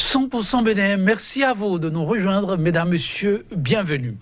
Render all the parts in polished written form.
100% Bénin, merci à vous de nous rejoindre, mesdames, messieurs, bienvenue.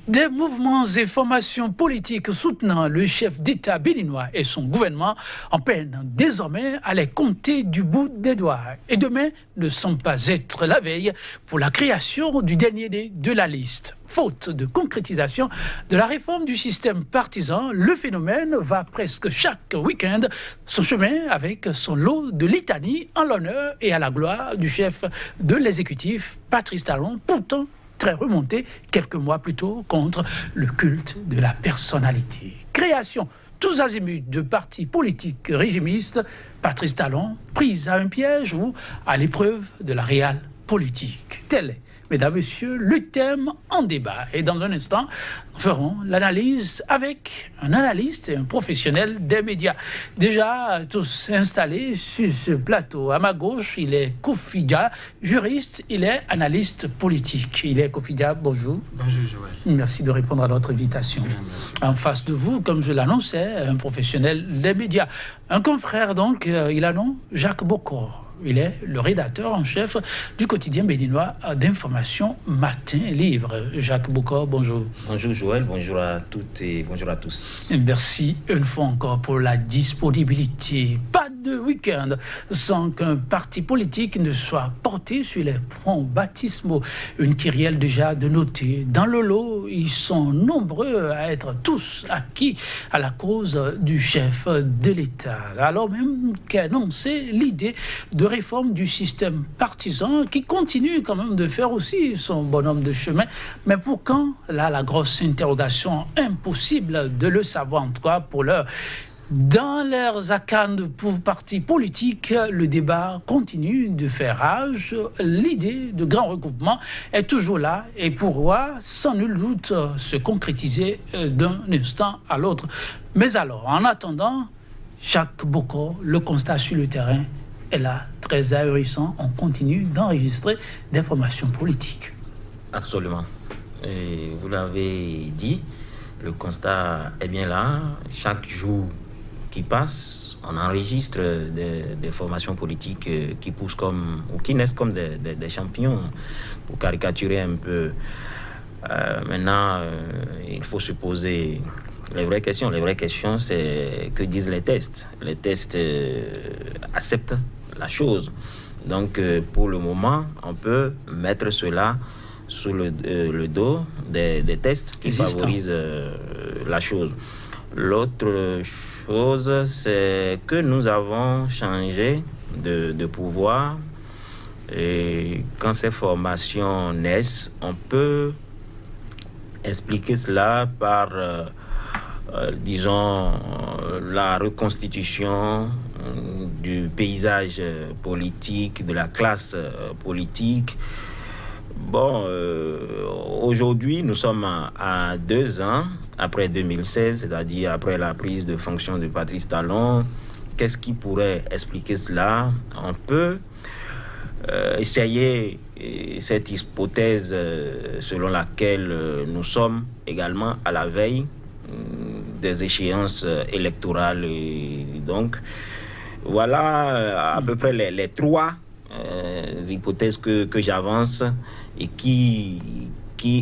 Des mouvements et formations politiques soutenant le chef d'État béninois et son gouvernement en peine désormais à les compter du bout des doigts. Et demain ne semble pas être la veille pour la création du dernier de la liste. Faute de concrétisation de la réforme du système partisan, le phénomène va presque chaque week-end son chemin avec son lot de litanie en l'honneur et à la gloire du chef de l'exécutif, Patrice Talon, pourtant très remonté quelques mois plus tôt contre le culte de la personnalité. Création tous azimuts de partis politiques régimistes, Patrice Talon prise à un piège ou à l'épreuve de la réelle politique. Tel est, mesdames, messieurs, le thème en débat. Et dans un instant, nous ferons l'analyse avec un analyste et un professionnel des médias. Déjà tous installés sur ce plateau. À ma gauche, il est Kofi Dia, juriste, il est analyste politique. Il est Kofi Dia, bonjour. Bonjour Joël. Merci de répondre à notre invitation. Merci. En face de vous, comme je l'annonçais, un professionnel des médias. Un confrère donc, il a nom Jacques Bokor. Il est le rédacteur en chef du quotidien béninois d'information Matin Libre. Jacques Bokor, bonjour. Bonjour Joël, bonjour à toutes et bonjour à tous. Merci une fois encore pour la disponibilité. Pas de week-end sans qu'un parti politique ne soit porté sur les fronts baptismaux. Une kyrielle déjà de noter. Dans le lot, ils sont nombreux à être tous acquis à la cause du chef de l'État. Alors même qu'a annoncé l'idée de réforme du système partisan qui continue quand même de faire aussi son bonhomme de chemin. Mais pour quand? Là, la grosse interrogation, impossible de le savoir en tout cas pour l'heure. Dans leurs arcanes pour partis politiques, le débat continue de faire rage. L'idée de grand regroupement est toujours là et pourra sans nul doute se concrétiser d'un instant à l'autre. Mais alors, en attendant, Jacques Bokor, le constat sur le terrain est là, très ahurissant. On continue d'enregistrer des formations politiques. Absolument. Et vous l'avez dit, le constat est bien là. Chaque jour qui passe, on enregistre des formations politiques qui poussent comme, ou qui naissent comme des champions, pour caricaturer un peu. Maintenant, il faut se poser les vraies questions. Les vraies questions, c'est que disent les tests. Les tests acceptent la chose. Donc, pour le moment, on peut mettre cela sous le dos des tests qui favorisent la chose. L'autre chose, c'est que nous avons changé de pouvoir. Et quand ces formations naissent, on peut expliquer cela par, disons, la reconstitution du paysage politique, de la classe politique. Bon, aujourd'hui, nous sommes à 2 ans après 2016, c'est-à-dire après la prise de fonction de Patrice Talon. Qu'est-ce qui pourrait expliquer cela? On peut essayer cette hypothèse selon laquelle nous sommes également à la veille des échéances électorales. Et donc, voilà à peu près les 3 hypothèses que j'avance et qui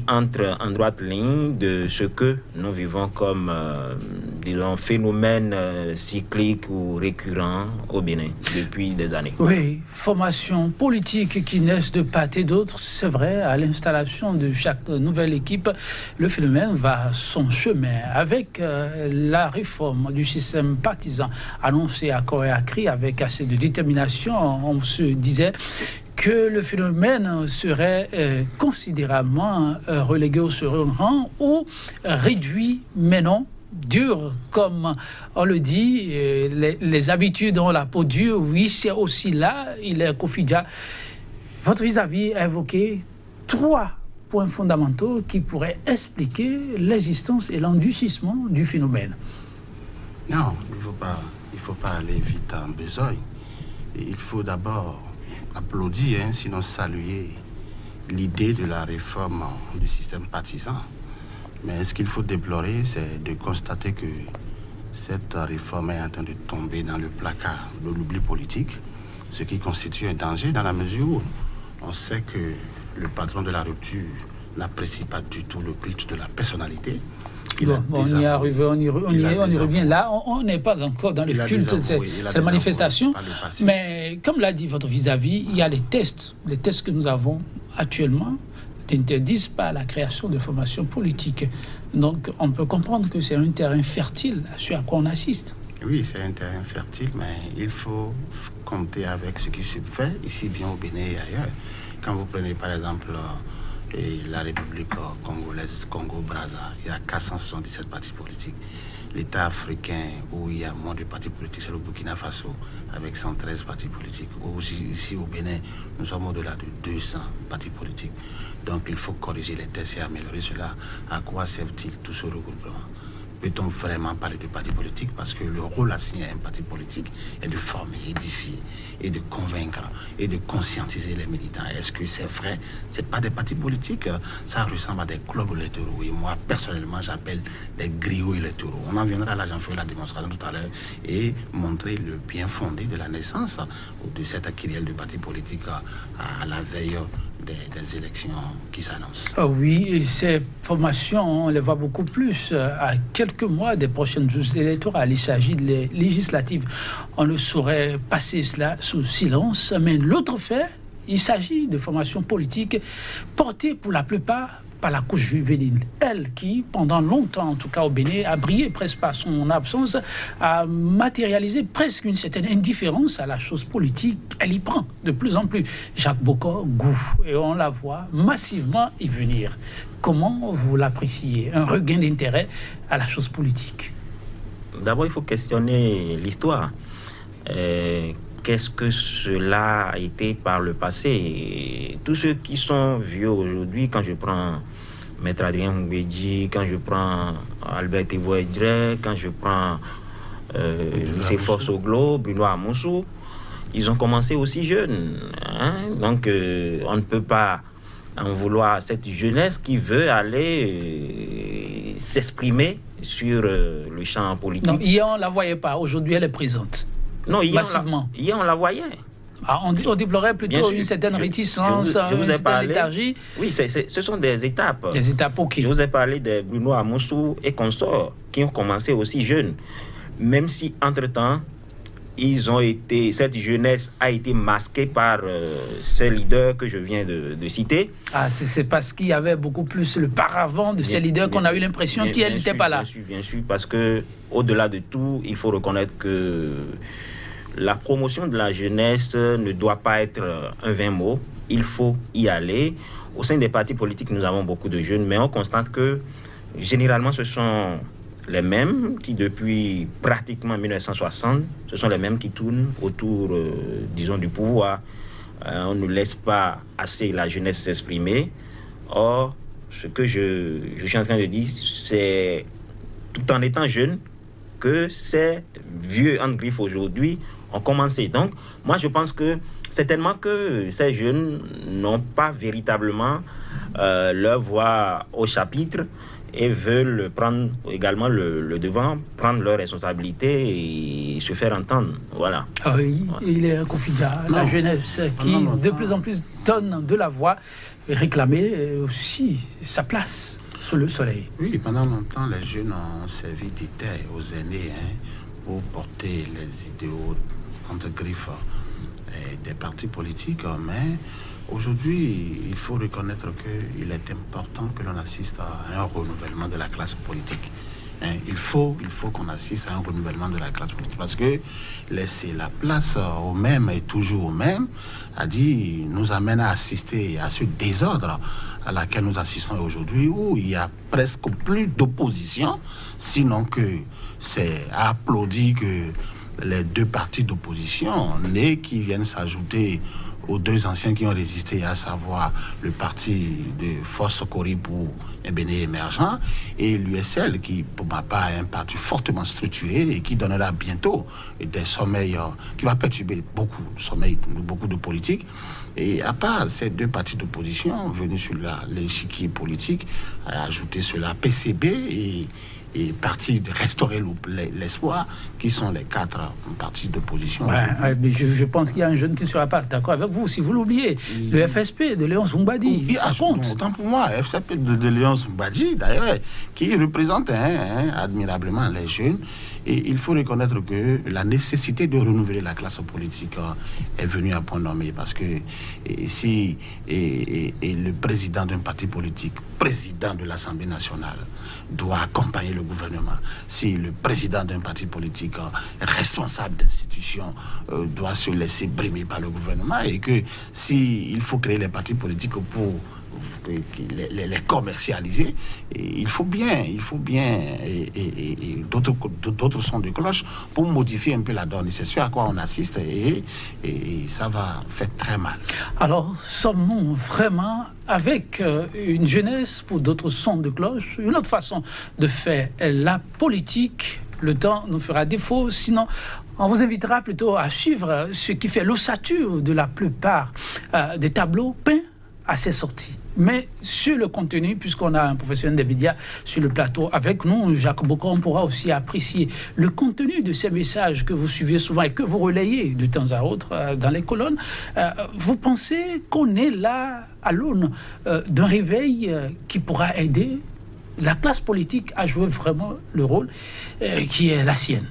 entrent en droite ligne de ce que nous vivons comme, disons, phénomène cyclique ou récurrent au Bénin depuis des années. Oui, formation politique qui naissent de part et d'autre, c'est vrai, à l'installation de chaque nouvelle équipe, le phénomène va son chemin. Avec la réforme du système partisan annoncée à corps et à cri avec assez de détermination, on se disait que le phénomène serait considérablement relégué au second rang ou réduit, mais non, dur, comme on le dit, les habitudes ont la peau dure, oui, c'est aussi là, il est Kofi Dia. Votre vis-à-vis a évoqué 3 points fondamentaux qui pourraient expliquer l'existence et l'endurcissement du phénomène. Non, il faut pas aller vite en besogne. Il faut d'abord applaudir, sinon saluer l'idée de la réforme du système partisan. Mais ce qu'il faut déplorer, c'est de constater que cette réforme est en train de tomber dans le placard de l'oubli politique, ce qui constitue un danger dans la mesure où On sait que le patron de la rupture n'apprécie pas du tout le culte de la personnalité. On y revient. Là, on n'est pas encore dans le culte de cette manifestation. Mais comme l'a dit votre vis-à-vis, il y a les tests que nous avons actuellement n'interdisent pas la création de formations politiques. Donc, on peut comprendre que c'est un terrain fertile sur à quoi on assiste. Oui, c'est un terrain fertile, mais il faut compter avec ce qui se fait ici bien au Bénin et ailleurs. Quand vous prenez par exemple la République congolaise, Congo-Brazza, il y a 477 partis politiques. L'État africain où il y a moins de partis politiques, c'est le Burkina Faso, avec 113 partis politiques. Ici au Bénin, nous sommes au-delà de 200 partis politiques. Donc il faut corriger les tests et améliorer cela. À quoi servent-ils tout ce regroupement? Peut-on vraiment parler de parti politique? Parce que le rôle assigné à un parti politique est de former, édifier et de convaincre et de conscientiser les militants. Est-ce que c'est vrai? C'est pas des partis politiques, ça ressemble à des clubs électoraux. Et moi, personnellement, j'appelle des griots électoraux. On en viendra là, j'en ferai la démonstration tout à l'heure et montrer le bien fondé de la naissance de cette querelle de partis politiques à la veille des élections qui s'annoncent. Oh oui, ces formations, on les voit beaucoup plus à quelques mois des prochaines électorales. Il s'agit de législatives. On ne saurait passer cela sous silence. Mais l'autre fait, il s'agit de formations politiques portées pour la plupart par la couche juvénile. Elle qui, pendant longtemps, en tout cas au Bénin, a brillé presque par son absence, a matérialisé presque une certaine indifférence à la chose politique. Elle y prend de plus en plus. Jacques Bokor goût, et on la voit massivement y venir. Comment vous l'appréciez? Un regain d'intérêt à la chose politique? D'abord, il faut questionner l'histoire. Qu'est-ce que cela a été par le passé? Tous ceux qui sont vieux aujourd'hui, quand je prends Maître Adrien Mbedji, quand je prends Albert Evoedre, quand je prends Lycée Force au Globe, Bruno Amoussou, ils ont commencé aussi jeunes. Donc, on ne peut pas en vouloir à cette jeunesse qui veut aller s'exprimer sur le champ politique. Non, hier, on ne la voyait pas. Aujourd'hui, elle est présente. Non, massivement. Hier, on la voyait. On déplorait plutôt une certaine réticence, une certaine léthargie. Oui, ce sont des étapes. Des étapes, ok. Je vous ai parlé de Bruno Amoussou et consorts qui ont commencé aussi jeunes. Même si, entre-temps, cette jeunesse a été masquée par ces leaders que je viens de citer. Ah, c'est parce qu'il y avait beaucoup plus le paravent de ces leaders qu'on a eu l'impression qu'ils n'étaient pas là. Bien sûr, parce que au-delà de tout, il faut reconnaître que la promotion de la jeunesse ne doit pas être un vain mot. Il faut y aller. Au sein des partis politiques, nous avons beaucoup de jeunes, mais on constate que généralement, ce sont les mêmes qui, depuis pratiquement 1960, ce sont les mêmes qui tournent autour, disons, du pouvoir. On ne laisse pas assez la jeunesse s'exprimer. Or, ce que je suis en train de dire, c'est tout en étant jeune que ces vieux en griffe aujourd'hui ont commencé. Donc, moi, je pense que certainement que ces jeunes n'ont pas véritablement leur voix au chapitre et veulent prendre également le devant, prendre leurs responsabilités et se faire entendre. Voilà. Ah oui, il est confident. La jeunesse qui, de plus en plus, donne de la voix et réclamer aussi sa place sous le soleil. Oui, pendant longtemps, les jeunes ont servi d'éther aux aînés pour porter les idéaux entre griffes des partis politiques, mais aujourd'hui, il faut reconnaître qu'il est important que l'on assiste à un renouvellement de la classe politique. Il faut qu'on assiste à un renouvellement de la classe politique parce que laisser la place au même et toujours au même, nous amène à assister à ce désordre à laquelle nous assistons aujourd'hui où il y a presque plus d'opposition, sinon que c'est à applaudir que les deux partis d'opposition nés qui viennent s'ajouter aux deux anciens qui ont résisté, à savoir le parti de Force Koribou et Bénin émergent et l'USL qui, pour ma part, est un parti fortement structuré et qui donnera bientôt des sommeils qui va perturber beaucoup de sommeils, beaucoup de politiques. Et à part ces deux partis d'opposition venus sur l'échiquier politique, à ajouter cela PCB partis de restaurer l'espoir, qui sont les 4 partis d'opposition. Ouais, mais je pense qu'il y a un jeune qui ne sera pas d'accord avec vous, si vous l'oubliez. Le FSP de Léon Soumbadi, ça compte. Autant pour moi, FSP de Léon Soumbadi, d'ailleurs, qui représente admirablement les jeunes. Et il faut reconnaître que la nécessité de renouveler la classe politique est venue à point nommé, parce que si le président d'un parti politique, président de l'Assemblée nationale, doit accompagner le gouvernement, si le président d'un parti politique responsable d'institution doit se laisser brimer par le gouvernement, et que si il faut créer les partis politiques pour les commercialiser, il faut bien d'autres sons de cloche pour modifier un peu la donne. C'est sûr à quoi on assiste, et ça va faire très mal. Alors, sommes-nous vraiment avec une jeunesse pour d'autres sons de cloche, une autre façon de faire la politique? Le temps nous fera défaut, sinon on vous invitera plutôt à suivre ce qui fait l'ossature de la plupart des tableaux peints à ses sorties. Mais sur le contenu, puisqu'on a un professionnel des médias sur le plateau avec nous, Jacques Bocon, pourra aussi apprécier le contenu de ces messages que vous suivez souvent et que vous relayez de temps à autre dans les colonnes. Vous pensez qu'on est là à l'aune d'un réveil qui pourra aider la classe politique à jouer vraiment le rôle qui est la sienne?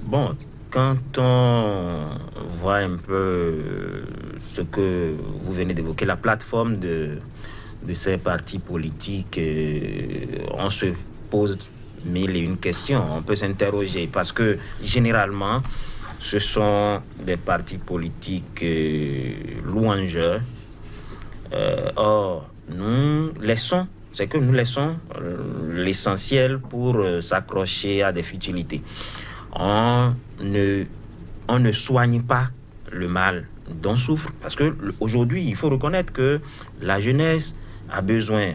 Bon, quand on voit un peu ce que vous venez d'évoquer, la plateforme de ces partis politiques, on se pose mille et une questions. On peut s'interroger parce que généralement, ce sont des partis politiques louangeurs. Or, nous laissons l'essentiel pour s'accrocher à des futilités. On ne soigne pas le mal dont souffre, parce que aujourd'hui, il faut reconnaître que la jeunesse a besoin,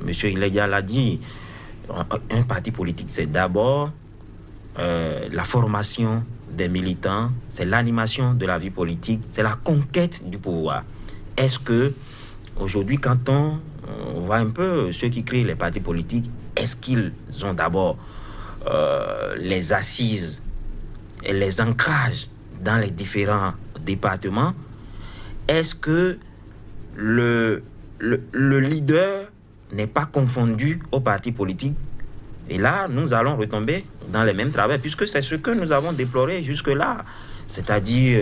monsieur Ilédia l'a dit, un parti politique, c'est d'abord la formation des militants, c'est l'animation de la vie politique, c'est la conquête du pouvoir. Est-ce que aujourd'hui, quand on voit un peu ceux qui créent les partis politiques, est-ce qu'ils ont d'abord les assises et les ancrages dans les différents départements? Est-ce que le leader n'est pas confondu au parti politique? Et là, nous allons retomber dans les mêmes travers, puisque c'est ce que nous avons déploré jusque-là. C'est-à-dire,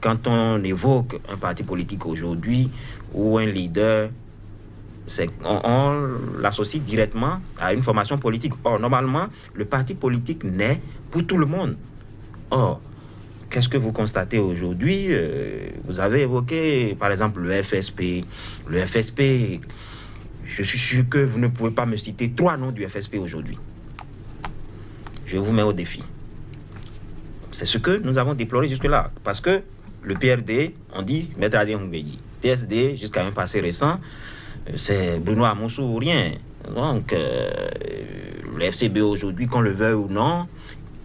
quand on évoque un parti politique aujourd'hui ou un leader, on l'associe directement à une formation politique. Or, normalement, le parti politique naît pour tout le monde. Or, qu'est-ce que vous constatez aujourd'hui? Vous avez évoqué, par exemple, le FSP. Le FSP, je suis sûr que vous ne pouvez pas me citer 3 noms du FSP aujourd'hui. Je vous mets au défi. C'est ce que nous avons déploré jusque-là. Parce que le PRD, on dit Maître Adrien Hungwedi. PSD, jusqu'à un passé récent, c'est Bruno Amoussou ou rien. Donc, le FCB aujourd'hui, qu'on le veuille ou non,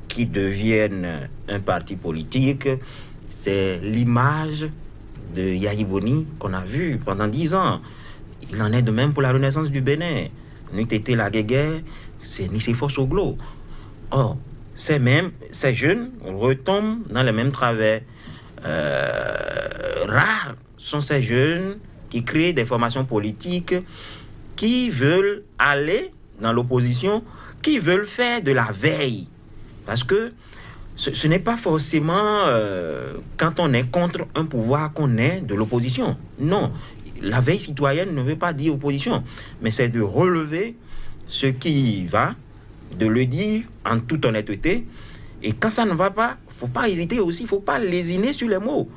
qui devienne un parti politique, c'est l'image de Yahi Boni qu'on a vu pendant 10 ans. Il en est de même pour la renaissance du Bénin. N'eût été la guerre, c'est Nicéphore Soglo. Or, ces jeunes retombent dans les mêmes travers. Rares sont ces jeunes qui créent des formations politiques, qui veulent aller dans l'opposition, qui veulent faire de la veille. Parce que ce n'est pas forcément quand on est contre un pouvoir qu'on est de l'opposition. Non, la veille citoyenne ne veut pas dire opposition, mais c'est de relever ce qui va, de le dire en toute honnêteté. Et quand ça ne va pas, il ne faut pas hésiter aussi, il ne faut pas lésiner sur les mots.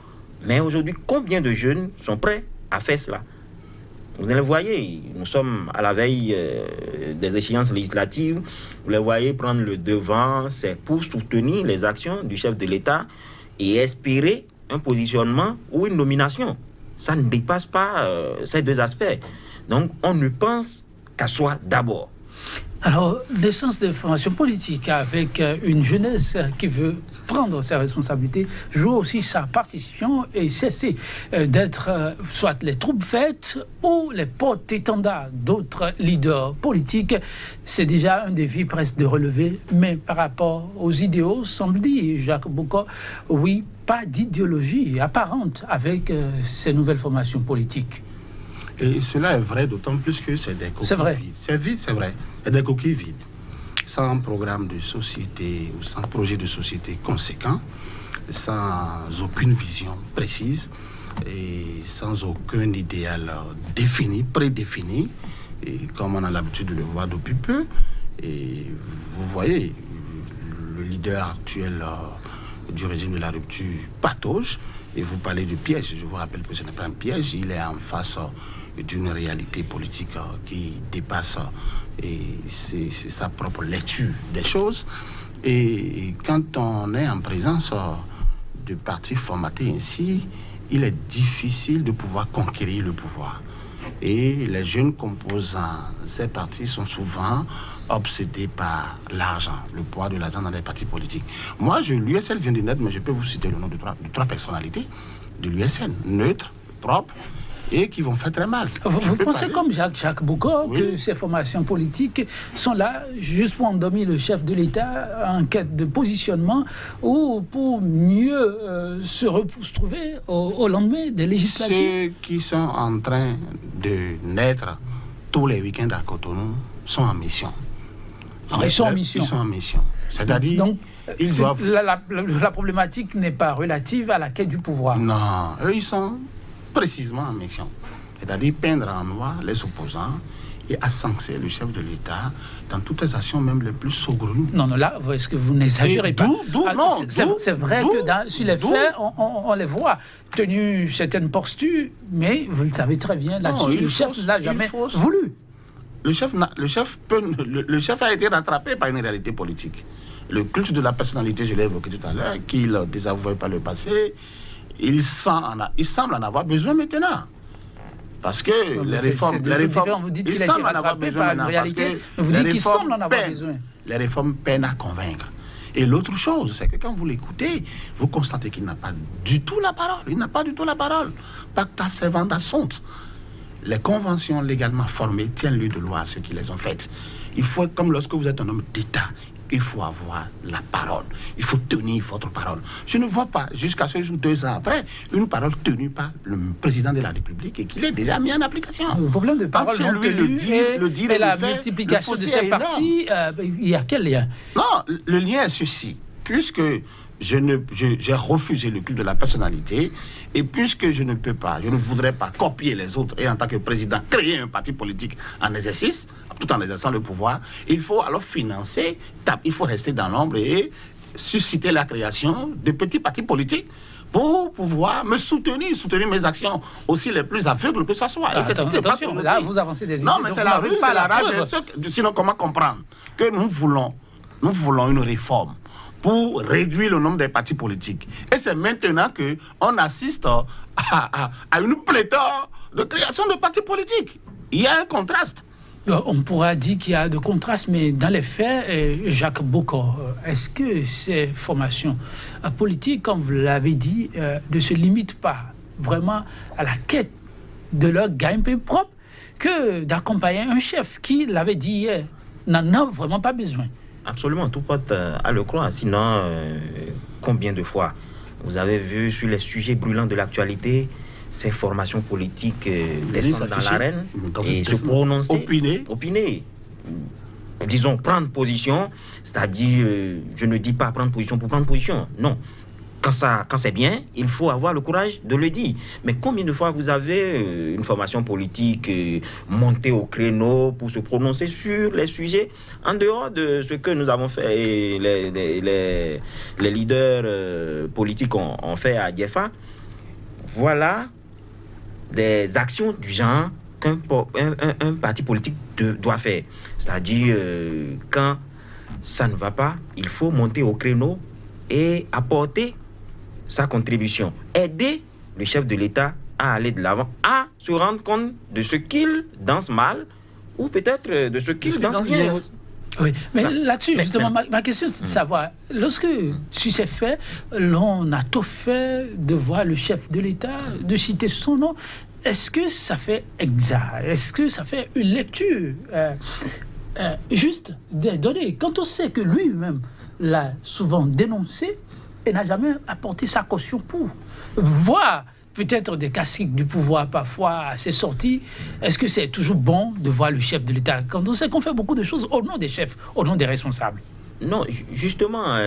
Mais aujourd'hui, combien de jeunes sont prêts à faire cela? Vous le voyez, nous sommes à la veille des échéances législatives. Vous les voyez prendre le devant, c'est pour soutenir les actions du chef de l'État et espérer un positionnement ou une nomination. Ça ne dépasse pas ces deux aspects. Donc, on ne pense qu'à soi d'abord. Alors, l'essence des formations politiques avec une jeunesse qui veut prendre ses responsabilités, joue aussi sa partition et cesser d'être soit les troupes faites ou les porte-étendards d'autres leaders politiques. C'est déjà un défi presque de relever, mais par rapport aux idéaux, semble dire Jacques Boko, oui, pas d'idéologie apparente avec ces nouvelles formations politiques. Et cela est vrai, d'autant plus que c'est des coquilles vides. C'est vide, c'est vrai. C'est des coquilles vides. Sans programme de société ou sans projet de société conséquent, sans aucune vision précise et sans aucun idéal défini, prédéfini, et comme on a l'habitude de le voir depuis peu. Et vous voyez, le leader actuel du régime de la rupture patauge, et vous parlez de piège. Je vous rappelle que ce n'est pas un piège, il est en face d'une réalité politique qui dépasse et c'est sa propre lecture des choses. Et quand on est en présence de partis formatés ainsi, il est difficile de pouvoir conquérir le pouvoir. Et les jeunes composants de ces partis sont souvent obsédés par l'argent, le poids de l'argent dans les partis politiques. Moi, l'USN vient de naître, mais je peux vous citer le nom de trois personnalités de l'USN, neutres, propres, et qui vont faire très mal. Vous pensez comme Jacques Boko que ces formations politiques sont là juste pour endormir le chef de l'État en quête de positionnement ou pour mieux se retrouver au lendemain des législatives? Ceux qui sont en train de naître tous les week-ends à Cotonou sont en mission. Ils sont en mission. Ils sont en mission. C'est-à-dire, donc, ils doivent... la problématique n'est pas relative à la quête du pouvoir. Non, eux, ils sont précisément en mission. C'est-à-dire peindre en noir les opposants et ascenser le chef de l'État dans toutes les actions, même les plus saugrenues. Non, là, est-ce que vous n'exagérez pas? C'est vrai que sur les faits, on les voit tenus certaines postures, mais vous le savez très bien, là-dessus, le chef ne l'a jamais voulu. Le chef a été rattrapé par une réalité politique. Le culte de la personnalité, je l'ai évoqué tout à l'heure, qu'il désavouait par le passé, il semble en avoir besoin maintenant. Parce que les réformes... Vous dites qu'il a été rattrapé par une réalité, mais vous dites qu'il semble en avoir besoin. Les réformes peinent à convaincre. Et l'autre chose, c'est que quand vous l'écoutez, vous constatez qu'il n'a pas du tout la parole. Il n'a pas du tout la parole. Pacta servanda sunt. Les conventions légalement formées tiennent lieu de loi à ceux qui les ont faites. Il faut, comme lorsque vous êtes un homme d'État, il faut avoir la parole. Il faut tenir votre parole. Je ne vois pas, jusqu'à ce jour, 2 ans après, une parole tenue par le président de la République et qu'il est déjà mis en application. Le problème de parole non tenue et la multiplication de ces partis, il y a quel lien? Non, le lien est ceci. Puisque j'ai refusé le culte de la personnalité et puisque je ne voudrais pas copier les autres et en tant que président créer un parti politique en exercice, tout en exerçant le pouvoir, il faut alors financer, il faut rester dans l'ombre et susciter la création de petits partis politiques pour pouvoir me soutenir mes actions, aussi les plus aveugles que ce soit. Attention, là vous avancez des idées. Non, mais c'est la rue, c'est la rage. Sinon, comment comprendre que nous voulons une réforme pour réduire le nombre des partis politiques. Et c'est maintenant qu'on assiste à une pléthore de création de partis politiques. Il y a un contraste. On pourra dire qu'il y a de contraste, mais dans les faits, Jacques Boko, est-ce que ces formations politiques, comme vous l'avez dit, ne se limitent pas vraiment à la quête de leur gagne-pain propre que d'accompagner un chef qui, l'avait dit hier, n'en a vraiment pas besoin? Absolument, tout porte à le croire. Sinon, combien de fois vous avez vu sur les sujets brûlants de l'actualité ces formations politiques descendre dans l'arène et se prononcer, opiner. Disons, prendre position, c'est-à-dire, je ne dis pas prendre position pour prendre position, non. Quand c'est bien, il faut avoir le courage de le dire. Mais combien de fois vous avez une formation politique montée au créneau pour se prononcer sur les sujets en dehors de ce que nous avons fait et les leaders politiques ont fait à Diafa? Voilà des actions du genre qu'un parti politique doit faire. C'est-à-dire, quand ça ne va pas, il faut monter au créneau et apporter sa contribution, aider le chef de l'État à aller de l'avant, à se rendre compte de ce qu'il danse mal ou peut-être de ce qu'il danse bien. Oui, mais là-dessus, justement, ma question, c'est de savoir, lorsque sur ces faits, l'on a tout fait de voir le chef de l'État, de citer son nom, est-ce que ça fait exact? Est-ce que ça fait une lecture juste des données? Quand on sait que lui-même l'a souvent dénoncé et n'a jamais apporté sa caution pour voir peut-être des caciques du pouvoir parfois à ses sorties, est-ce que c'est toujours bon de voir le chef de l'État quand on sait qu'on fait beaucoup de choses au nom des chefs, au nom des responsables? Non, justement,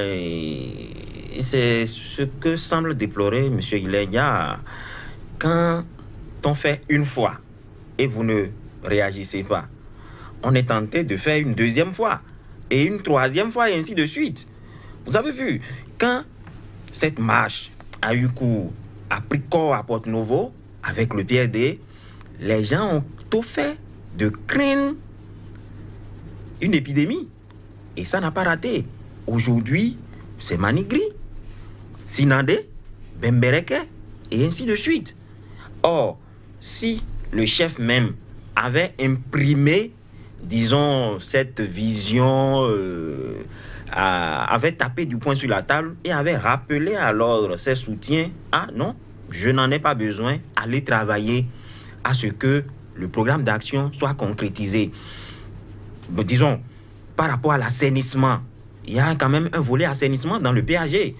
c'est ce que semble déplorer M. Ilega. Quand on fait une fois et vous ne réagissez pas, on est tenté de faire une deuxième fois et une troisième fois et ainsi de suite. Vous avez vu, quand cette marche a eu cours, a pris corps à Porto-Novo avec le PRD, les gens ont tout fait de craindre une épidémie. Et ça n'a pas raté. Aujourd'hui, c'est Manigri, Sinandé, Bembereke, et ainsi de suite. Or, si le chef même avait imprimé, disons, cette vision, avait tapé du poing sur la table et avait rappelé à l'ordre ses soutiens, ah non, je n'en ai pas besoin, allez travailler à ce que le programme d'action soit concrétisé. Disons, par rapport à l'assainissement, il y a quand même un volet assainissement dans le PAG.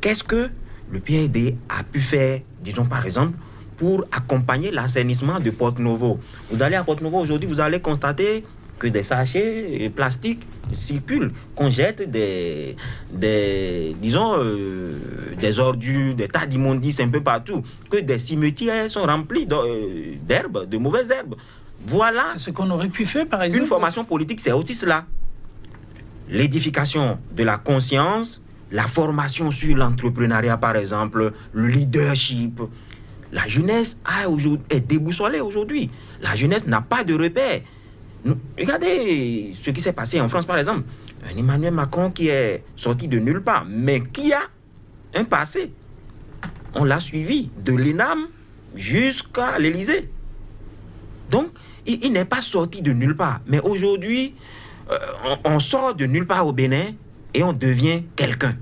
Qu'est-ce que le PAD a pu faire, disons par exemple, pour accompagner l'assainissement de Porto-Novo? Vous allez à Porto-Novo aujourd'hui, vous allez constater que des sachets plastiques circulent, qu'on jette des ordures, des tas d'immondices un peu partout, que des cimetières sont remplis d'herbes, de mauvaises herbes. Voilà. C'est ce qu'on aurait pu faire, par exemple. Une formation politique, c'est aussi cela. L'édification de la conscience, la formation sur l'entrepreneuriat, par exemple, le leadership. La jeunesse est déboussolée aujourd'hui. La jeunesse n'a pas de repères. Regardez ce qui s'est passé en France, par exemple. Un Emmanuel Macron qui est sorti de nulle part, mais qui a un passé. On l'a suivi de l'ENAM jusqu'à l'Élysée. Donc, il n'est pas sorti de nulle part. Mais aujourd'hui, on sort de nulle part au Bénin et on devient quelqu'un.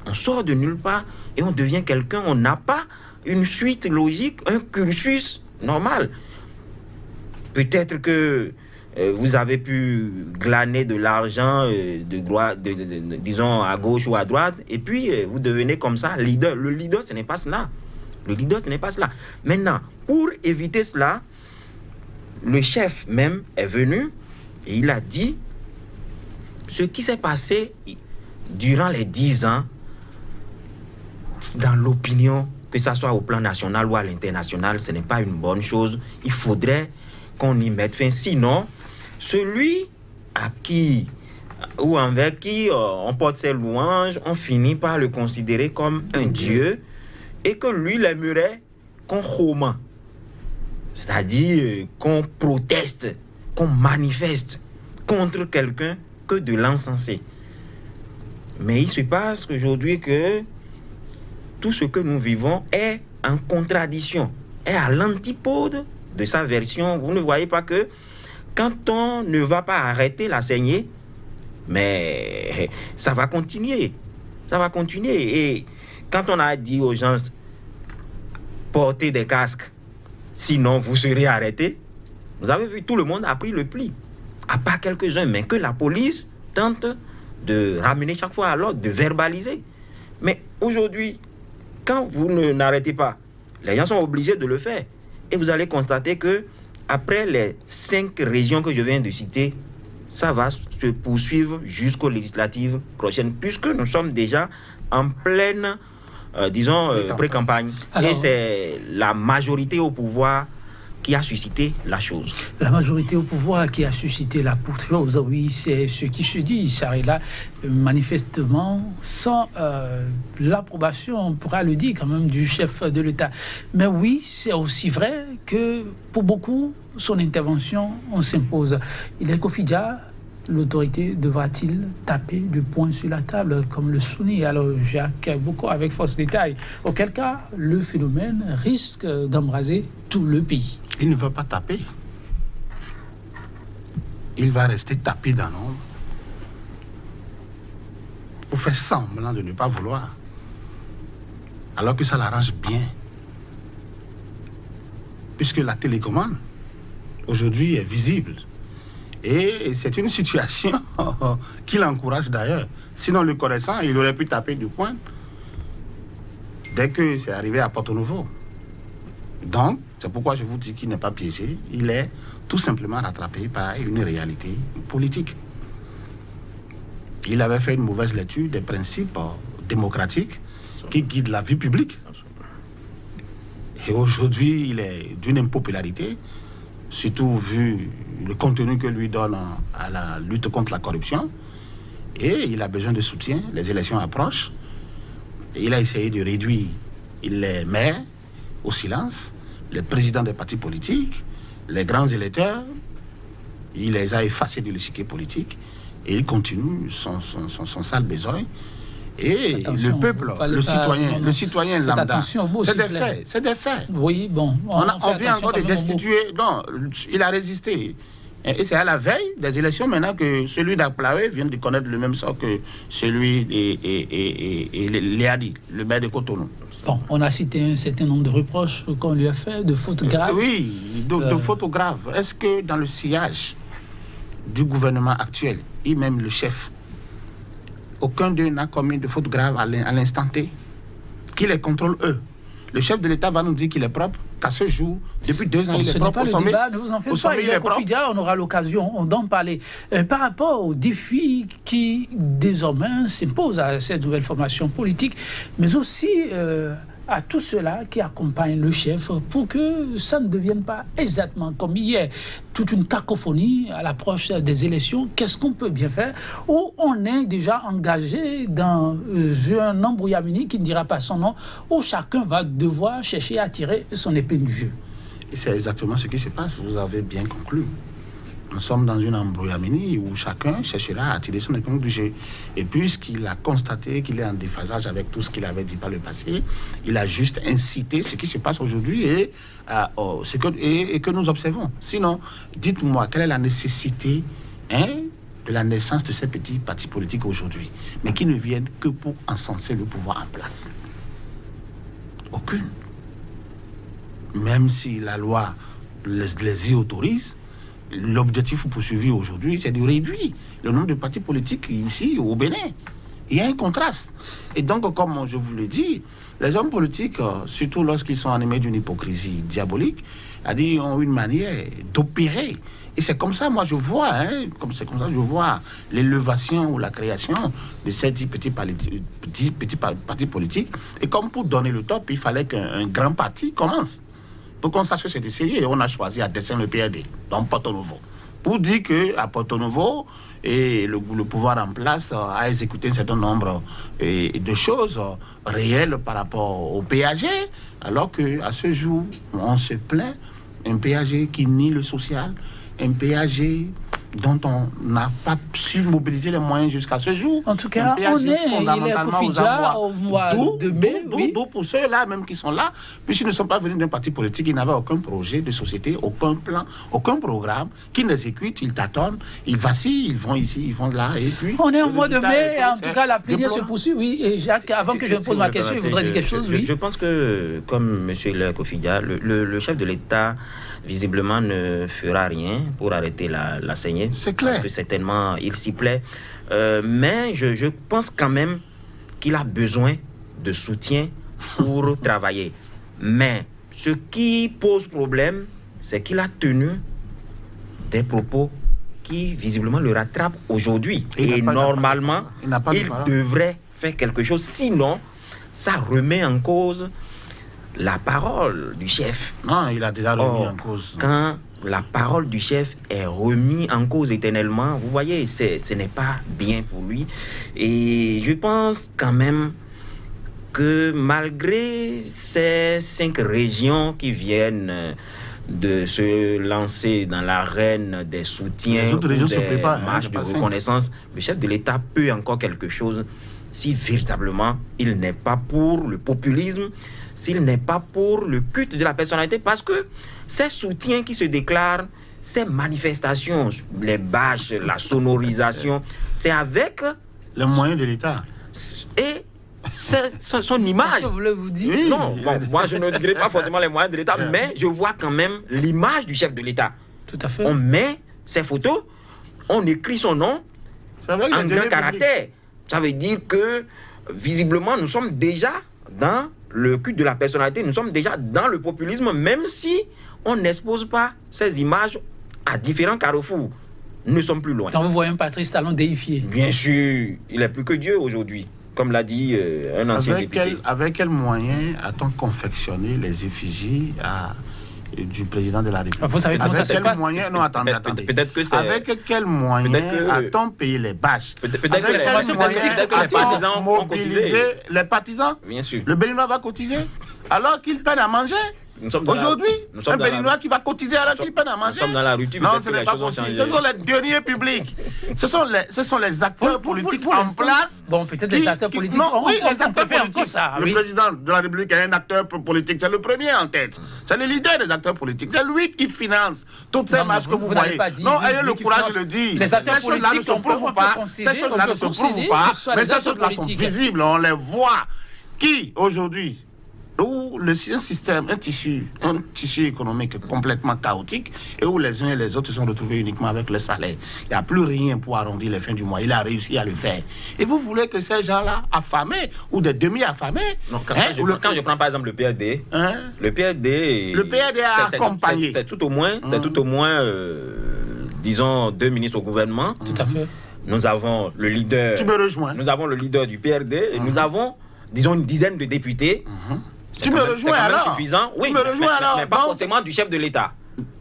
On sort de nulle part et on devient quelqu'un. On n'a pas une suite logique, un cursus normal. Peut-être que vous avez pu glaner de l'argent, disons, à gauche ou à droite, et puis vous devenez comme ça leader. Le leader, ce n'est pas cela. Le leader, ce n'est pas cela. Maintenant, pour éviter cela, le chef même est venu et il a dit ce qui s'est passé durant les 10 ans dans l'opinion, que ce soit au plan national ou à l'international, ce n'est pas une bonne chose. Il faudrait qu'on y mette fin. Sinon, celui à qui ou envers qui on porte ses louanges, on finit par le considérer comme un dieu et que lui, il aimerait qu'on chôme. C'est-à-dire qu'on proteste, qu'on manifeste contre quelqu'un que de l'encenser. Mais il se passe aujourd'hui que tout ce que nous vivons est en contradiction, est à l'antipode de sa version. Vous ne voyez pas que quand on ne va pas arrêter la saignée, mais ça va continuer. Ça va continuer. Et quand on a dit aux gens, portez des casques, sinon vous serez arrêtés, vous avez vu, tout le monde a pris le pli. À part quelques-uns, mais que la police tente de ramener chaque fois à l'ordre, de verbaliser. Mais aujourd'hui, quand vous n'arrêtez pas, les gens sont obligés de le faire. Et vous allez constater que après les 5 régions que je viens de citer, ça va se poursuivre jusqu'aux législatives prochaines, puisque nous sommes déjà en pleine, pré-campagne. Alors, et c'est la majorité au pouvoir qui a suscité la chose. La majorité au pouvoir qui a suscité la chose, oui, c'est ce qui se dit, ça est là, manifestement, sans l'approbation, on pourra le dire quand même, du chef de l'État. Mais oui, c'est aussi vrai que pour beaucoup, son intervention, on s'impose. Il est quotidien. L'autorité devra-t-il taper du poing sur la table comme le souligne alors Jacques beaucoup avec force détail, auquel cas le phénomène risque d'embraser tout le pays. Il ne va pas taper. Il va rester tapé dans l'ombre pour faire semblant de ne pas vouloir, alors que ça l'arrange bien. Puisque la télécommande, aujourd'hui, est visible. Et c'est une situation qui l'encourage d'ailleurs. Sinon, le connaissant, il aurait pu taper du poing dès que c'est arrivé à Porto-Novo. Donc, c'est pourquoi je vous dis qu'il n'est pas piégé. Il est tout simplement rattrapé par une réalité politique. Il avait fait une mauvaise lecture des principes démocratiques qui guident la vie publique. Et aujourd'hui, il est d'une impopularité, surtout vu le contenu que lui donne à la lutte contre la corruption. Et il a besoin de soutien. Les élections approchent. Et il a essayé de réduire les maires au silence, les présidents des partis politiques, les grands électeurs. Il les a effacés de l'échiquier politique. Et il continue son sale besogne. Et attention, le peuple, le citoyen lambda, c'est des faits. Oui, bon. On vient encore de destituer. Non, il a résisté. Et c'est à la veille des élections maintenant que celui d'Aplawe vient de connaître le même sort que celui et Léadi, le maire de Cotonou. Bon, on a cité un certain nombre de reproches qu'on lui a fait, de fautes graves. Oui, de fautes graves. Est-ce que dans le sillage du gouvernement actuel, et même le chef, aucun d'eux n'a commis de fautes graves à l'instant T? Qui les contrôle, eux? Le chef de l'État va nous dire qu'il est propre, qu'à ce jour, depuis 2 ans, il est propre. Ce n'est pas le débat, ne vous en faites pas. Il est Kofi-Dia, on aura l'occasion d'en parler. Par rapport aux défis qui, désormais, s'imposent à cette nouvelle formation politique, mais aussi à tout cela qui accompagne le chef pour que ça ne devienne pas exactement comme hier, toute une cacophonie à l'approche des élections. Qu'est-ce qu'on peut bien faire? Ou on est déjà engagé dans un embrouillamini qui ne dira pas son nom, où chacun va devoir chercher à tirer son épingle du jeu. Et c'est exactement ce qui se passe, vous avez bien conclu. Nous sommes dans une embrouillamini où chacun cherchera à tirer son épingle du jeu. Et puisqu'il a constaté qu'il est en déphasage avec tout ce qu'il avait dit par le passé, il a juste incité ce qui se passe aujourd'hui et que nous observons. Sinon, dites-moi, quelle est la nécessité de la naissance de ces petits partis politiques aujourd'hui, mais qui ne viennent que pour encenser le pouvoir en place? Aucune. Même si la loi les y autorise, l'objectif poursuivi aujourd'hui, c'est de réduire le nombre de partis politiques ici au Bénin. Il y a un contraste. Et donc, comme je vous l'ai dit, les hommes politiques, surtout lorsqu'ils sont animés d'une hypocrisie diabolique, ont une manière d'opérer. Et c'est comme ça, moi, je vois, c'est comme ça que je vois l'élévation ou la création de ces 10 petits partis politiques. Et comme pour donner le top, il fallait qu'un grand parti commence. Pour qu'on sache que c'est du sérieux, et on a choisi à dessein le PRD, dans Porto-Novo. Pour dire qu'à Porto-Novo, le pouvoir en place a exécuté un certain nombre de choses réelles par rapport au PAG, alors qu'à ce jour, on se plaint, un PAG qui nie le social, un PAG dont on n'a pas su mobiliser les moyens jusqu'à ce jour. En tout cas, il est Kofi-Dia au mois de mai. D'où pour ceux-là même qui sont là, puisqu'ils ne sont pas venus d'un parti politique, ils n'avaient aucun projet de société, aucun plan, aucun programme, qu'ils n'exécutent, ils tâtonnent, ils vacillent, ils vont ici, ils vont là, et puis... On est au mois de mai, et en tout cas, la plénière se poursuit, oui. Et Jacques, avant que je pose ma question, il voudrait dire quelque chose, oui. Je pense que, comme M. Kofi-Dia, le chef de l'État, visiblement, ne fera rien pour arrêter la saignée. C'est clair. Parce que certainement, il s'y plaît. Mais je pense quand même qu'il a besoin de soutien pour travailler. Mais ce qui pose problème, c'est qu'il a tenu des propos qui, visiblement, le rattrapent aujourd'hui. Et normalement, il devrait faire quelque chose. Sinon, ça remet en cause la parole du chef. Non, il a déjà remis en cause. Quand la parole du chef est remise en cause éternellement, vous voyez, ce n'est pas bien pour lui. Et je pense quand même que malgré ces 5 régions qui viennent de se lancer dans l'arène des soutiens, des marches de reconnaissance, le chef de l'État peut encore quelque chose si véritablement il n'est pas pour le populisme, s'il n'est pas pour le culte de la personnalité, parce que ces soutiens qui se déclarent, ces manifestations, les bâches, la sonorisation, c'est avec les moyens de l'État. Et c'est son image. Qu'est-ce que vous voulez vous dire? Oui. Non, bon, moi je ne dirais pas forcément les moyens de l'État, mais je vois quand même l'image du chef de l'État. Tout à fait. On met ses photos, on écrit son nom en grand caractère. Ça veut dire que, visiblement, nous sommes déjà dans le culte de la personnalité, nous sommes déjà dans le populisme, même si on n'expose pas ces images à différents carrefours. Nous sommes plus loin. Quand vous voyez un Patrice Talon déifié. Bien sûr, il est plus que Dieu aujourd'hui, comme l'a dit un ancien député. Avec quel moyen a-t-on confectionné les effigies du président de la République? Vous savez comment ça se passe? Non, attendez. Peut-être que c'est... Avec quel moyen a-t-on payé les bâches? Peut-être que les partisans ont cotisé. Les partisans? Bien sûr. Le Béninois va cotiser alors qu'il peine à manger? Aujourd'hui, un Béninois qui va cotiser alors qu'il peine à manger? Nous sommes dans la rupture, non, ce n'est pas possible. Ce sont les deniers publics. Ce sont les acteurs politiques en place. Bon, peut-être les acteurs politiques. Non, oui, les acteurs politiques. Ça, le président de la République est un acteur politique. C'est le premier en tête. C'est le leader des acteurs politiques. C'est lui qui finance toutes ces marches que vous voyez. Non, ayez le courage de le dire. Les acteurs politiques ne se prouvent pas. Ces choses-là ne se prouvent pas. Mais ces choses-là sont visibles. On les voit. Qui, aujourd'hui, où un tissu économique complètement chaotique et où les uns et les autres se sont retrouvés uniquement avec le salaire. Il n'y a plus rien pour arrondir les fins du mois. Il a réussi à le faire. Et vous voulez que ces gens-là, affamés ou des demi-affamés... Quand je prends par exemple le PRD, le PRD a accompagné. C'est tout au moins, disons, 2 ministres au gouvernement. Tout à fait. Nous avons le leader... Tu me rejoins. Nous avons le leader du PRD et nous avons, disons, une dizaine de députés. Tu me rejoins alors? C'est suffisant. Oui, mais pas forcément du chef de l'État.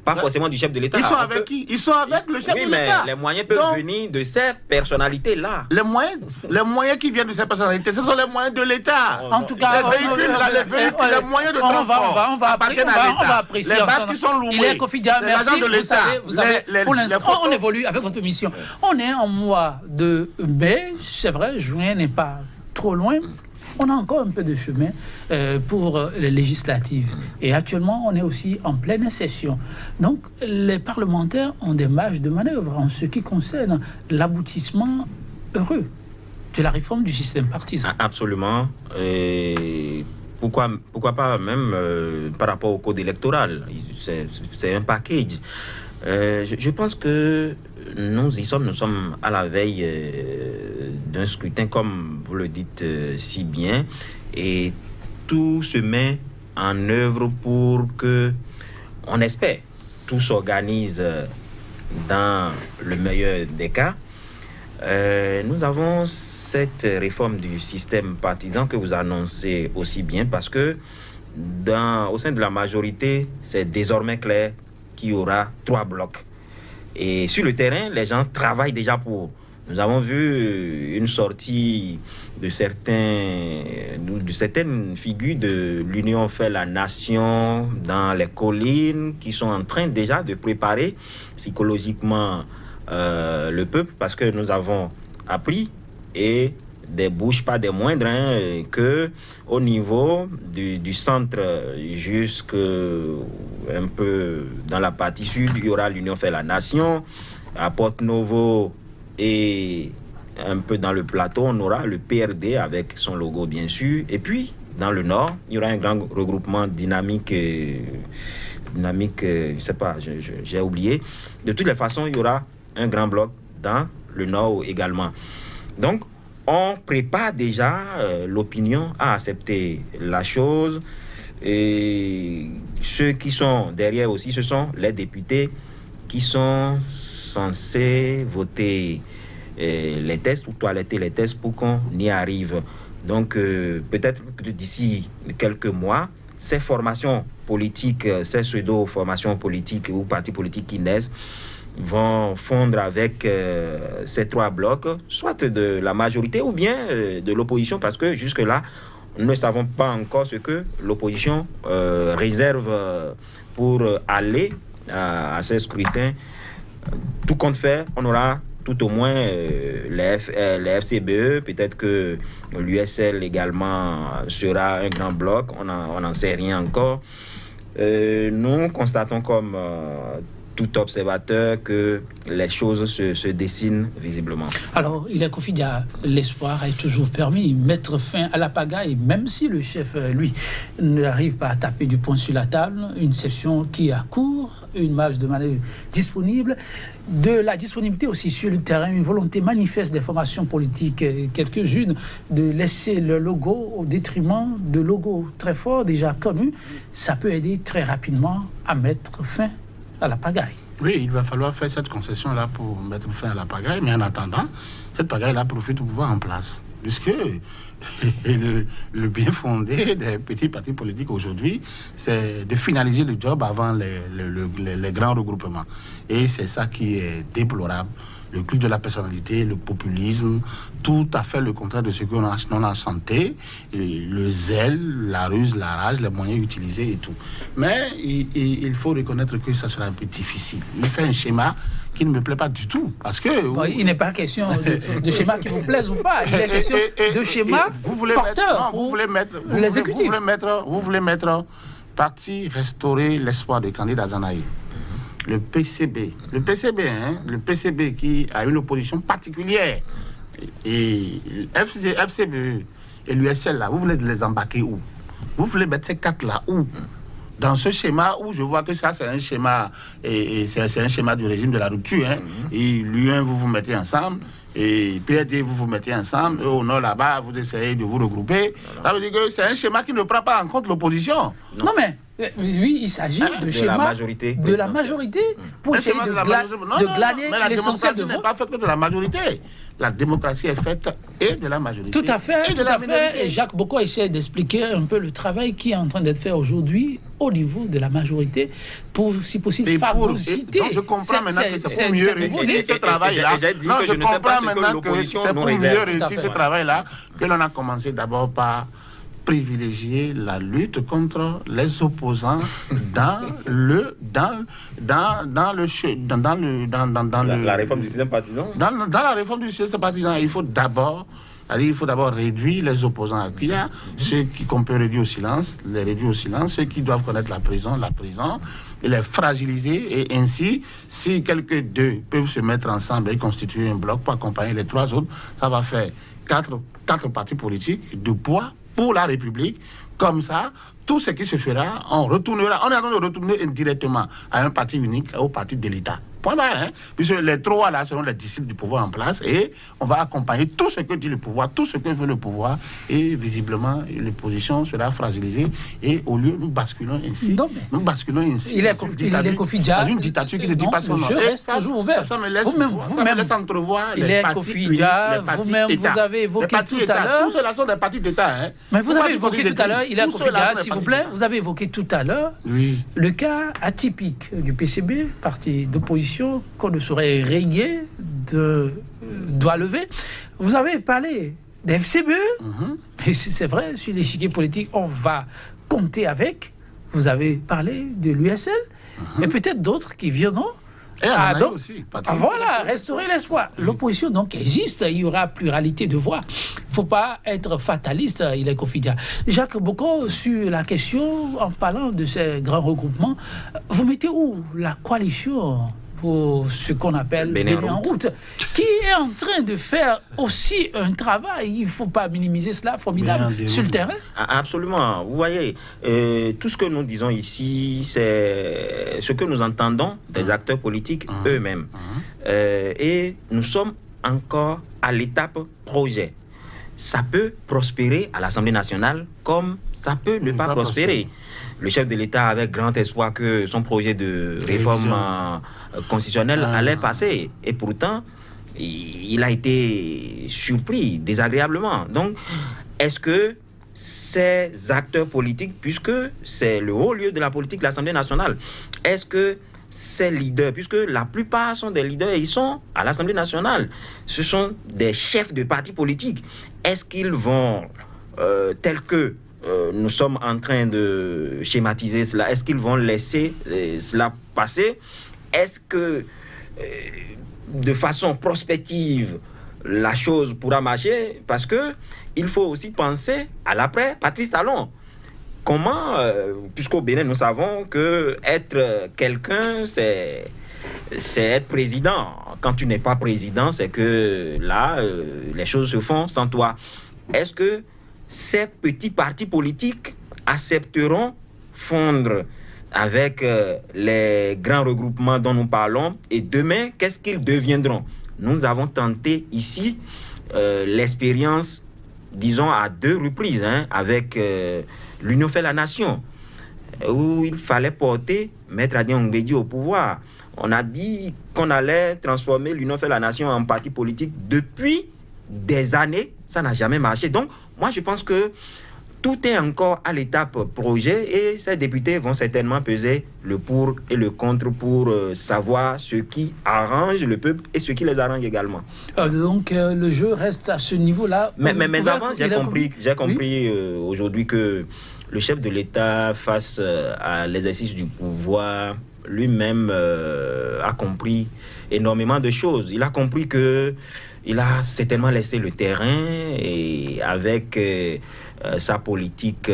Pas forcément du chef de l'État. Ils sont avec qui? Ils sont avec le chef de l'État. Oui, mais les moyens peuvent venir de ces personnalités-là. Les moyens qui viennent de ces personnalités, ce sont les moyens de l'État. En tout cas, les moyens de transport on va appartiennent à l'État. Les bâches qui sont louées, il est quotidien. Merci. de l'État. Pour l'instant, on évolue avec votre mission. On est en mois de mai. C'est vrai, juin n'est pas trop loin. On a encore un peu de chemin pour les législatives. Et actuellement, on est aussi en pleine session. Donc, les parlementaires ont des marges de manœuvre en ce qui concerne l'aboutissement heureux de la réforme du système partisan. Absolument. Et pourquoi pas même par rapport au code électoral. C'est un package. Je pense que nous sommes à la veille d'un scrutin, comme vous le dites si bien, et tout se met en œuvre pour que, on espère, tout s'organise dans le meilleur des cas. Nous avons cette réforme du système partisan que vous annoncez aussi bien, parce que au sein de la majorité, c'est désormais clair qu'il y aura 3 blocs. Et sur le terrain, les gens travaillent déjà pour. Nous avons vu une sortie de certaines figures de l'Union fait la nation dans les collines qui sont en train déjà de préparer psychologiquement le peuple, parce que nous avons appris, et des bouches pas des moindres, que au niveau du centre jusque un peu dans la partie sud, il y aura l'Union fait la nation. À Porte-Novo et un peu dans le plateau, on aura le PRD avec son logo bien sûr. Et puis dans le nord, il y aura un grand regroupement dynamique, je sais pas, j'ai oublié. De toutes les façons, il y aura un grand bloc dans le nord également. Donc on prépare déjà l'opinion à accepter la chose. Et ceux qui sont derrière aussi, ce sont les députés qui sont censés voter les tests ou toiletter les tests pour qu'on y arrive. Donc peut-être que d'ici quelques mois, ces formations politiques, ces pseudo-formations politiques ou partis politiques qui naissent, vont fondre avec ces 3 blocs, soit de la majorité ou bien de l'opposition, parce que jusque-là, nous ne savons pas encore ce que l'opposition réserve pour aller à ces scrutins. Tout compte fait, on aura tout au moins les FCBE, peut-être que l'USL également sera un grand bloc, on n'en sait rien encore. Nous constatons comme tout observateur que les choses se dessinent visiblement. Alors, il est Kofi-Dia, l'espoir est toujours permis, mettre fin à la pagaille, même si le chef, lui, n'arrive pas à taper du poing sur la table, une session qui a cours, une marge de manœuvre disponible, de la disponibilité aussi sur le terrain, une volonté manifeste des formations politiques, quelques-unes, de laisser le logo au détriment de logos très forts, déjà connus, ça peut aider très rapidement à mettre fin à la pagaille. Oui, il va falloir faire cette concession-là pour mettre fin à la pagaille, mais en attendant, cette pagaille-là profite au pouvoir en place. Puisque le bien fondé des petits partis politiques aujourd'hui, c'est de finaliser le job avant les grands regroupements. Et c'est ça qui est déplorable. Le culte de la personnalité, le populisme, tout à fait le contraire de ce qu'on a chanté, le zèle, la ruse, la rage, les moyens utilisés et tout. Mais il faut reconnaître que ça sera un peu difficile. Il fait un schéma qui ne me plaît pas du tout. Parce que... Bon, il n'est pas question de schéma qui vous plaise ou pas. Il est question de schéma porteur pour l'exécutif. Vous voulez mettre parti restaurer l'espoir des candidats Zanaï. Le PCB qui a une opposition particulière. Et FCBE et l'USL, là, vous voulez les embarquer où? Vous voulez mettre ces quatre là où? Dans ce schéma où je vois que ça, c'est un schéma, et c'est un schéma du régime de la rupture. Hein. Et l'UN, vous mettez ensemble. Et PRD, vous mettez ensemble. Et au nord, là-bas, vous essayez de vous regrouper. Ça veut dire que c'est un schéma qui ne prend pas en compte l'opposition. Non, mais oui, il s'agit de schéma de la majorité pour essayer de glaner l'essentiel de vote. Mais la démocratie n'est pas faite que de la majorité. La démocratie est faite et de la majorité. Tout à fait, tout à fait. Et Jacques Boko essaie d'expliquer un peu le travail qui est en train d'être fait aujourd'hui au niveau de la majorité pour, si possible, phagocyter. Donc je comprends maintenant que c'est pour mieux réussir ce travail-là. Non, je comprends maintenant que c'est pour mieux réussir ce travail-là que l'on a commencé d'abord par privilégier la lutte contre les opposants dans la réforme du système partisan. Dans la réforme du système partisan, il faut d'abord réduire les opposants. Il y a ceux qu'on peut réduire au silence, ceux qui doivent connaître la prison, et les fragiliser. Et ainsi, si quelques deux peuvent se mettre ensemble et constituer un bloc pour accompagner les trois autres, ça va faire quatre partis politiques de poids pour la République. Comme ça, tout ce qui se fera, on est en train de retourner indirectement à un parti unique, au parti de l'État. Point barre, hein? Puisque les trois là seront les disciples du pouvoir en place et on va accompagner tout ce que dit le pouvoir, tout ce que veut le pouvoir, et visiblement l'opposition sera fragilisée et au lieu nous basculons ainsi. Il est Kofi-Dia dans une dictature qui ne dit pas son nom. Je reste toujours ouvert. Ça me laisse entrevoir les partis unis, les partis vous-même, État. vous avez évoqué tout à l'heure. Tous ceux-là sont des partis d'État. Hein? Mais vous avez évoqué tout à l'heure, il est Kofi-Dia, s'il vous plaît, vous avez évoqué tout à l'heure le cas atypique du PCB, parti d'opposition qu'on ne saurait régner de doigt levé. Vous avez parlé des FCBE, et c'est vrai, sur l'échiquier politique, on va compter avec. Vous avez parlé de l'USL, et peut-être d'autres qui viendront. Donc, aussi, voilà, restaurer l'espoir. L'opposition donc existe, il y aura pluralité de voix. Il ne faut pas être fataliste, il est Kofi-Dia. Jacques Boko, sur la question, en parlant de ces grands regroupements, vous mettez où la coalition pour ce qu'on appelle Bénin en route, qui est en train de faire aussi un travail, il ne faut pas minimiser cela, formidable, sur le terrain. Absolument. Vous voyez, tout ce que nous disons ici, c'est ce que nous entendons des acteurs politiques eux-mêmes. Et nous sommes encore à l'étape projet. Ça peut prospérer à l'Assemblée nationale comme ça peut ne pas prospérer. Le chef de l'État avait grand espoir que son projet de réforme constitutionnelle allait passer. Et pourtant, il a été surpris désagréablement. Donc, est-ce que ces acteurs politiques, puisque c'est le haut lieu de la politique, l'Assemblée nationale, est-ce que ces leaders, puisque la plupart sont des leaders, ils sont à l'Assemblée nationale, ce sont des chefs de partis politiques, est-ce qu'ils vont, tels que nous sommes en train de schématiser cela, est-ce qu'ils vont laisser cela passer? Est-ce que de façon prospective la chose pourra marcher? Parce que il faut aussi penser à l'après Patrice Talon. Comment, puisqu'au Bénin nous savons que être quelqu'un, c'est c'est être président. Quand tu n'es pas président, c'est que là, les choses se font sans toi. Est-ce que ces petits partis politiques accepteront fondre avec les grands regroupements dont nous parlons? Et demain, qu'est-ce qu'ils deviendront? Nous avons tenté ici l'expérience, disons, à 2 reprises, avec l'Union fait la nation, où il fallait porter Maître Adrien Ngbedio au pouvoir. On a dit qu'on allait transformer l'Union fait la nation en parti politique depuis des années. Ça n'a jamais marché. Donc, moi, je pense que tout est encore à l'étape projet et ces députés vont certainement peser le pour et le contre pour savoir ce qui arrange le peuple et ce qui les arrange également. Donc le jeu reste à ce niveau-là. Mais avant, j'ai compris aujourd'hui que le chef de l'État, face à l'exercice du pouvoir, lui-même a compris énormément de choses. Il a compris que il a certainement laissé le terrain et avec sa politique,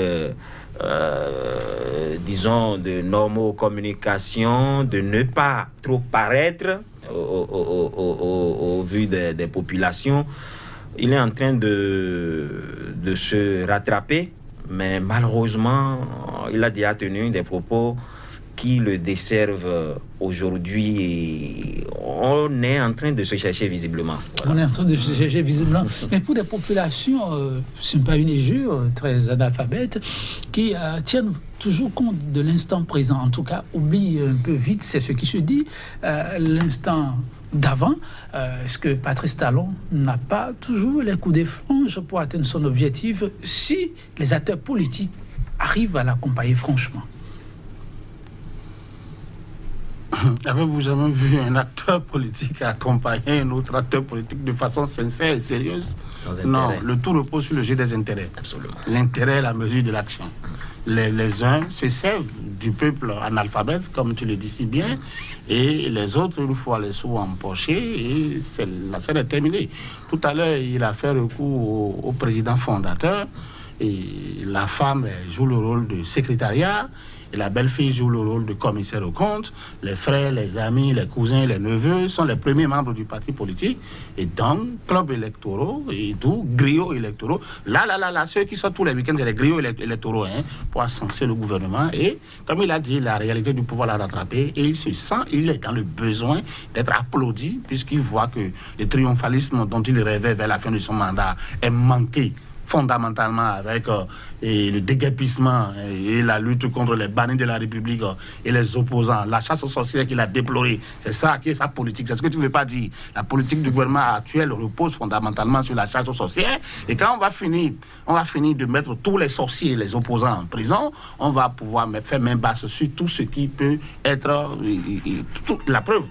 disons, de normocommunication, de ne pas trop paraître au vu des populations, il est en train de se rattraper, mais malheureusement, il a déjà tenu des propos qui le desservent aujourd'hui et on est en train de se chercher visiblement. Voilà. On est en train de se chercher visiblement. Mais pour des populations, ce n'est pas une injure, très analphabètes, qui tiennent toujours compte de l'instant présent, en tout cas, oublient un peu vite, c'est ce qui se dit, l'instant d'avant. Est-ce que Patrice Talon n'a pas toujours les coups des franges pour atteindre son objectif si les acteurs politiques arrivent à l'accompagner franchement? Avez-vous jamais vu un acteur politique accompagner un autre acteur politique de façon sincère et sérieuse? Sans intérêt. Non, le tout repose sur le jeu des intérêts. Absolument. L'intérêt est la mesure de l'action. Les uns se servent du peuple analphabète, comme tu le dis si bien, et les autres, une fois les sous empochés, et la scène est terminée. Tout à l'heure, il a fait recours au président fondateur, et la femme joue le rôle de secrétariat, et la belle-fille joue le rôle de commissaire aux comptes. Les frères, les amis, les cousins, les neveux sont les premiers membres du parti politique. Et donc, clubs électoraux et tout, griots électoraux. Là, ceux qui sortent tous les week-ends, c'est les griots électoraux pour ascenser le gouvernement. Et comme il a dit, la réalité du pouvoir l'a rattrapé. Et il se sent, il est dans le besoin d'être applaudi, puisqu'il voit que le triomphalisme dont il rêvait vers la fin de son mandat est manqué fondamentalement avec le déguerpissement et la lutte contre les bannis de la République et les opposants, la chasse aux sorcières qu'il a déplorée. C'est ça qui est sa politique. C'est ce que tu ne veux pas dire. La politique du gouvernement actuel repose fondamentalement sur la chasse aux sorcières. Et quand on va finir de mettre tous les sorciers et les opposants en prison, on va pouvoir faire main basse sur tout ce qui peut être la preuve.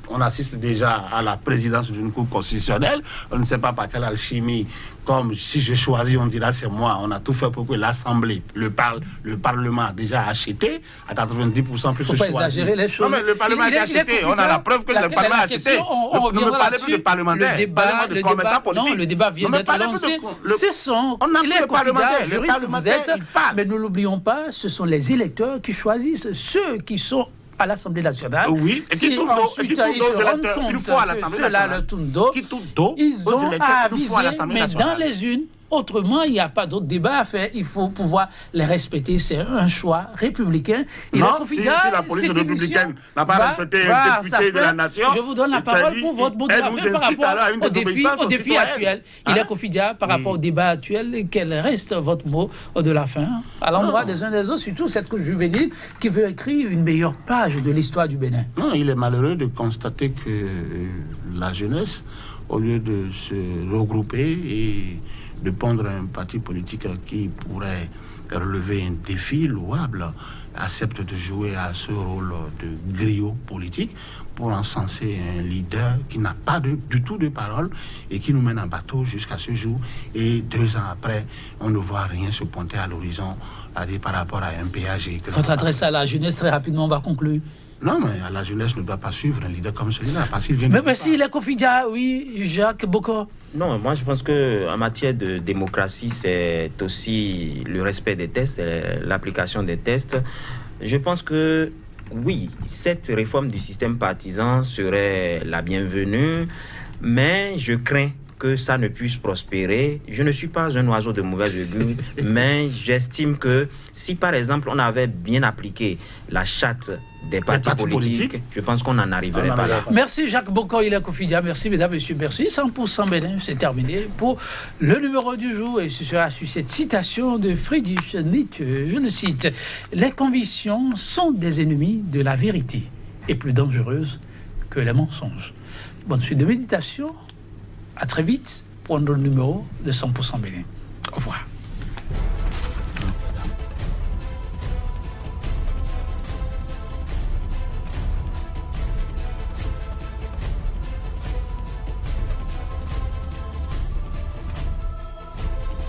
On assiste déjà à la présidence d'une cour constitutionnelle. On ne sait pas par quelle alchimie, comme si je choisis, on dira c'est moi. On a tout fait pour que l'Assemblée, le Parlement a déjà acheté à 90% plus. Il ne faut pas exagérer les choses. Non, mais le Parlement a déjà acheté. On a la preuve que le Parlement a acheté. On ne me parlez plus de parlementaires. Le débat vient d'être lancé. Il est confident, juriste vous êtes, mais ne l'oublions pas, ce sont les électeurs qui choisissent ceux qui sont à l'Assemblée nationale. Oui, et qui ensuite ils se rendent compte que ceux-là leur tournent dos, ils ont à aviser, mais dans les urnes. Autrement, il n'y a pas d'autre débat à faire. Il faut pouvoir les respecter. C'est un choix républicain. Non, si la police républicaine n'a pas respecté un député de la nation, je vous donne la parole pour votre mot de la fin par rapport au défi actuel. Il est confident par rapport au débat actuel. Quel reste votre mot de la fin à l'endroit des uns des autres, surtout cette couche juvénile qui veut écrire une meilleure page de l'histoire du Bénin? Non, il est malheureux de constater que la jeunesse, au lieu de se regrouper et de pondre un parti politique qui pourrait relever un défi louable, accepte de jouer à ce rôle de griot politique pour encenser un leader qui n'a pas du tout de parole et qui nous mène en bateau jusqu'à ce jour. Et 2 ans après, on ne voit rien se pointer à l'horizon par rapport à un péage. Votre adresse à la jeunesse, très rapidement, on va conclure. Non, mais la jeunesse ne doit pas suivre un leader comme celui-là, parce qu'il vient mais s'il est confident, oui, Jacques Bokor. Non, moi je pense qu'en matière de démocratie, c'est aussi le respect des tests, l'application des tests. Je pense que oui, cette réforme du système partisan serait la bienvenue, mais je crains que ça ne puisse prospérer. Je ne suis pas un oiseau de mauvaise augure, mais j'estime que si par exemple on avait bien appliqué la charte des partis politiques, je pense qu'on n'en arriverait pas là. Merci Jacques Bokoïla Kofidia, merci mesdames, messieurs, merci. 100% Bénin, c'est terminé pour le numéro du jour et ce sera sur cette citation de Friedrich Nietzsche. Je le cite, les convictions sont des ennemis de la vérité et plus dangereuses que les mensonges. Bonne suite de méditation. À très vite pour un autre numéro de 100% Bénin. Au revoir.